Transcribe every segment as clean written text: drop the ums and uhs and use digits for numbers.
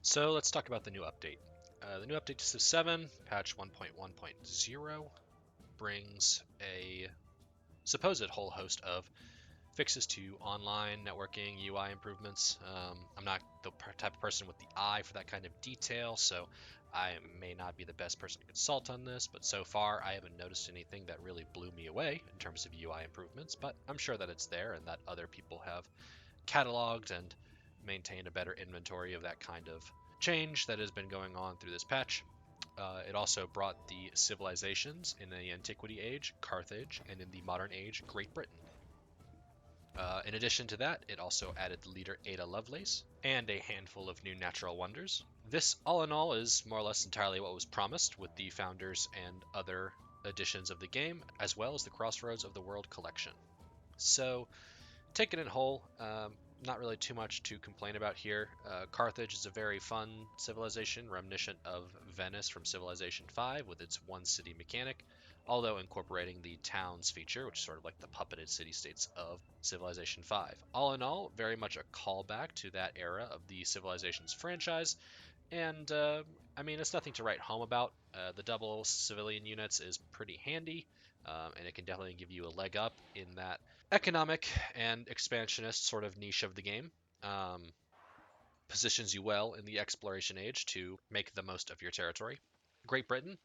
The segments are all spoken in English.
So let's talk about the new update. The new update to Civ 7, patch 1.1.0, brings a supposed whole host of fixes to online networking UI improvements. I'm not the type of person with the eye for that kind of detail, so I may not be the best person to consult on this, but so far I haven't noticed anything that really blew me away in terms of UI improvements, but I'm sure that it's there and that other people have cataloged and maintained a better inventory of that kind of change that has been going on through this patch. It also brought the civilizations in the Antiquity Age, Carthage, and in the Modern Age, Great Britain. In addition to that, it also added the leader Ada Lovelace and a handful of new natural wonders. This, all in all, is more or less entirely what was promised with the Founders and other editions of the game, as well as the Crossroads of the World collection. So, taken in whole, not really too much to complain about here. Carthage is a very fun civilization, reminiscent of Venice from Civilization 5 with its one city mechanic, although incorporating the towns feature, which is sort of like the puppeted city states of Civilization 5. All in all, very much a callback to that era of the Civilizations franchise, and I mean, it's nothing to write home about. The double civilian units is pretty handy, and it can definitely give you a leg up in that economic and expansionist sort of niche of the game. Um, Positions you well in the exploration age to make the most of your territory. Great Britain,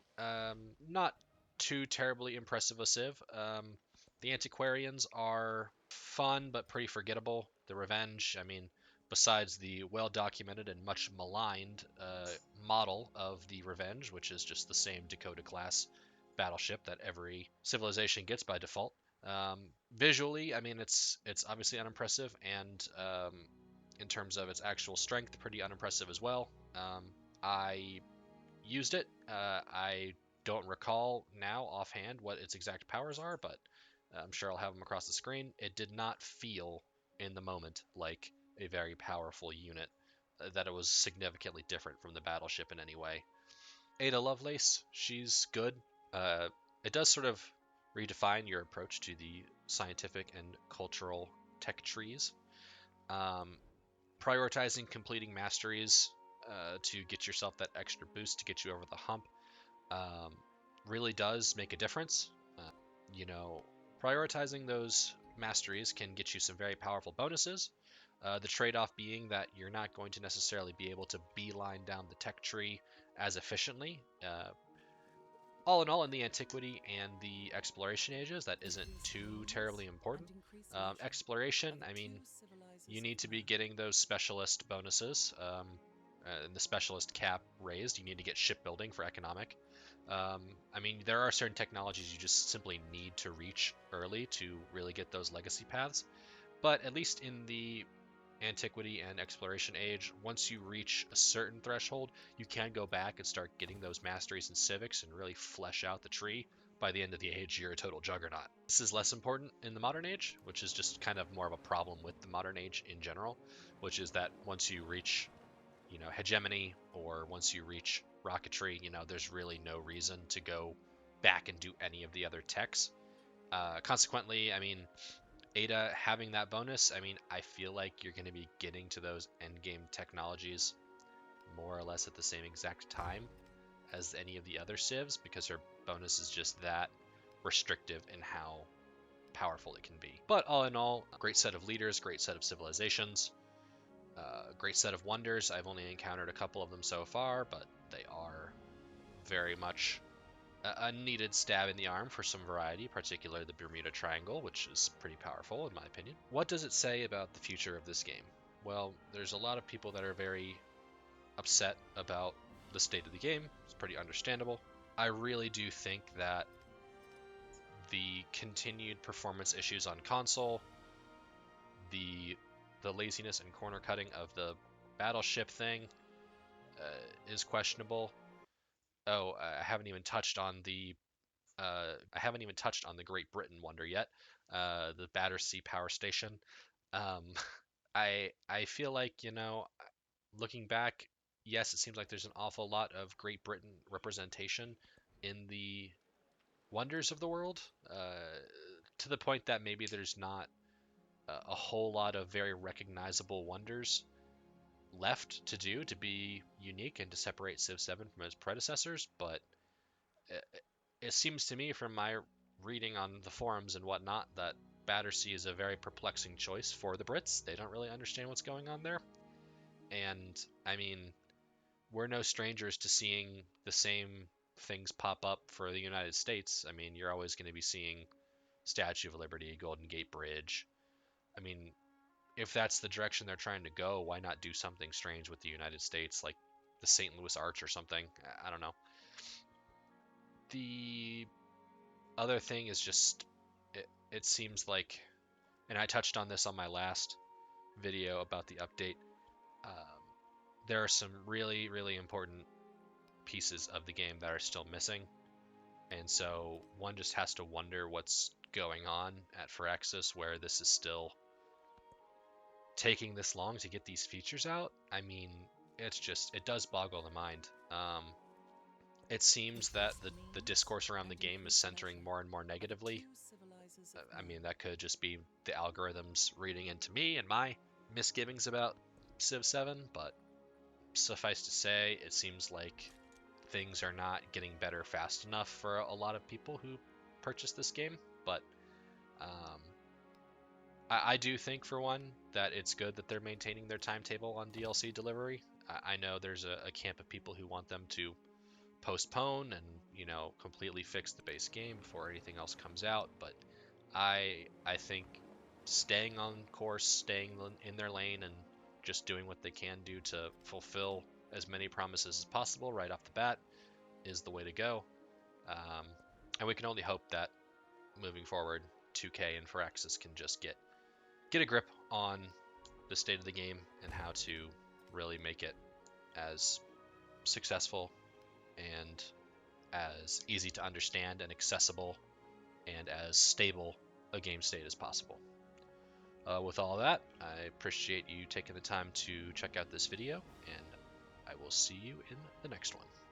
not too terribly impressive a civ. The antiquarians are fun but pretty forgettable. The revenge, I mean, besides the well documented and much maligned model of the revenge, which is just the same Dakota class battleship that every civilization gets by default. Um, Visually, I mean, it's obviously unimpressive, and in terms of its actual strength, pretty unimpressive as well. I used it. I don't recall now offhand what its exact powers are, but I'm sure I'll have them across the screen. It did not feel in the moment like a very powerful unit, that it was significantly different from the battleship in any way. Ada Lovelace, she's good. It does sort of redefine your approach to the scientific and cultural tech trees. Um, Prioritizing completing masteries to get yourself that extra boost to get you over the hump um, really does make a difference. Uh, you know, Prioritizing those masteries can get you some very powerful bonuses. The trade off being that you're not going to necessarily be able to beeline down the tech tree as efficiently. All in all, in the antiquity and the exploration ages, that isn't too terribly important. Exploration, I mean, you need to be getting those specialist bonuses and the specialist cap raised. You need to get shipbuilding for economic. I mean, there are certain technologies you just simply need to reach early to really get those legacy paths. But at least in the antiquity and exploration age, once you reach a certain threshold, you can go back and start getting those masteries and civics and really flesh out the tree. By the end of the age, you're a total juggernaut. This is less important in the modern age, which is just kind of more of a problem with the modern age in general, which is that once you reach, hegemony, or once you reach rocketry, there's really no reason to go back and do any of the other techs. Consequently, I mean, Ada having that bonus, I mean, I feel like you're going to be getting to those end game technologies more or less at the same exact time as any of the other civs because her bonus is just that restrictive in how powerful it can be. But all in all, great set of leaders, great set of civilizations, great set of wonders. I've only encountered a couple of them so far, but they are very much a needed stab in the arm for some variety, particularly the Bermuda Triangle, which is pretty powerful in my opinion. What does it say about the future of this game? Well, there's a lot of people that are very upset about the state of the game. It's pretty understandable. I really do think that the continued performance issues on console, the laziness and corner cutting of the battleship thing is questionable. Oh, I haven't even touched on the Great Britain wonder yet, the Battersea Power Station. Um, I feel like looking back, yes, it seems like there's an awful lot of Great Britain representation in the wonders of the world, to the point that maybe there's not a whole lot of very recognizable wonders left to do to be unique and to separate Civ 7 from its predecessors, but it, it seems to me from my reading on the forums and whatnot that Battersea is a very perplexing choice for the Brits. They don't really understand what's going on there. And I mean, we're no strangers to seeing the same things pop up for the United States. I mean, you're always going to be seeing Statue of Liberty, Golden Gate Bridge. I mean, if that's the direction they're trying to go, why not do something strange with the United States, like the St. Louis Arch or something? I don't know. The other thing is just, it seems like, and I touched on this on my last video about the update, um, there are some really, really important pieces of the game that are still missing. And so one just has to wonder what's going on at Firaxis where this is still taking this long to get these features out. I mean, it does boggle the mind. It seems that the discourse around the game is centering more and more negatively. I mean, that could just be the algorithms reading into me and my misgivings about Civ 7, but suffice to say, it seems like things are not getting better fast enough for a lot of people who purchase this game. But um, I do think, for one, that it's good that they're maintaining their timetable on DLC delivery. I know there's a camp of people who want them to postpone and completely fix the base game before anything else comes out, but I think staying on course, staying in their lane, and just doing what they can do to fulfill as many promises as possible right off the bat is the way to go. And we can only hope that moving forward, 2K and Firaxis can just get a grip on the state of the game and how to really make it as successful and as easy to understand and accessible and as stable a game state as possible. With all that, I appreciate you taking the time to check out this video, and I will see you in the next one.